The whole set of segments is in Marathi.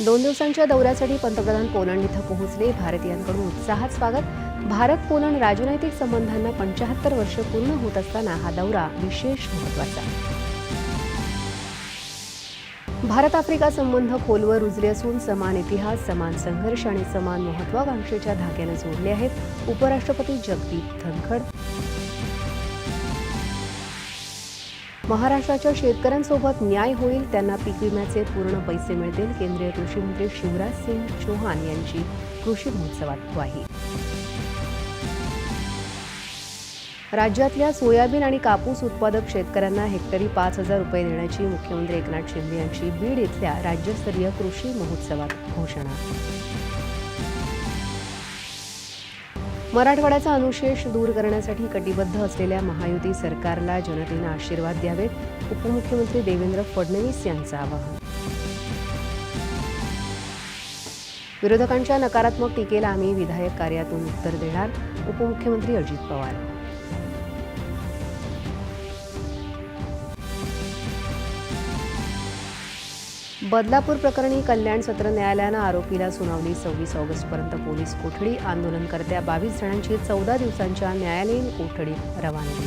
2 दिवसांच्या दौऱ्यासाठी पंतप्रधान पोलंड इथं पोहोचले. भारतीयांकडून उत्साहात स्वागत. भारत पोलंड राजनैतिक संबंधांना 75 वर्ष पूर्ण होत असताना हा दौरा विशेष महत्त्वाचा. भारत आफ्रिका संबंध खोलवर रुजले असून समान इतिहास, समान संघर्ष आणि समान महत्त्वाकांक्षेच्या धाग्याने जोडले आहेत. उपराष्ट्रपती जगदीप धनखड. महाराष्ट्राच्या शेतकऱ्यांसोबत न्याय होईल, त्यांना पीक विम्याचे पूर्ण पैसे मिळतील. केंद्रीय कृषी मंत्री शिवराज सिंग चौहान यांची कृषी महोत्सवात ग्वाही. राज्यातल्या सोयाबीन आणि कापूस उत्पादक शेतकऱ्यांना हेक्टरी 5,000 रुपये देण्याची मुख्यमंत्री एकनाथ शिंदे यांची बीड इथल्या राज्यस्तरीय कृषी महोत्सवात घोषणा. मराठवाड्याचा अनुशेष दूर करण्यासाठी कटिबद्ध असलेल्या महायुती सरकारला जनतेनं आशीर्वाद द्यावेत. उपमुख्यमंत्री देवेंद्र फडणवीस यांचं आवाहन. विरोधकांच्या नकारात्मक टीकेला आम्ही विधायक कार्यातून उत्तर देणार. उपमुख्यमंत्री अजित पवार. बदलापूर प्रकरणी कल्याण सत्र न्यायालयानं आरोपीला सुनावली 26 ऑगस्टपर्यंत पोलीस कोठडी. आंदोलनकर्त्या 22 जणांची 14 दिवसांच्या न्यायालयीन कोठडीत रवानगी.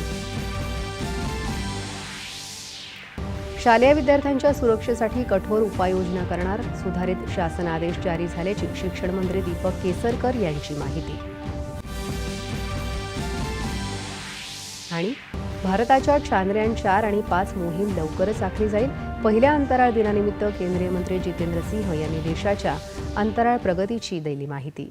शालेय विद्यार्थ्यांच्या सुरक्षेसाठी कठोर उपाययोजना करणार. सुधारित शासन आदेश जारी झाल्याची शिक्षण मंत्री दीपक केसरकर यांची माहिती. आणि भारताच्या चांद्रयान 4 आणि 5 मोहीम लवकरच आखली जाईल. पहिल्या अंतराळ दिनानिमित्त केंद्रीय मंत्री जितेंद्र सिंह यांनी देशाच्या अंतराळ प्रगतीची दिली माहिती.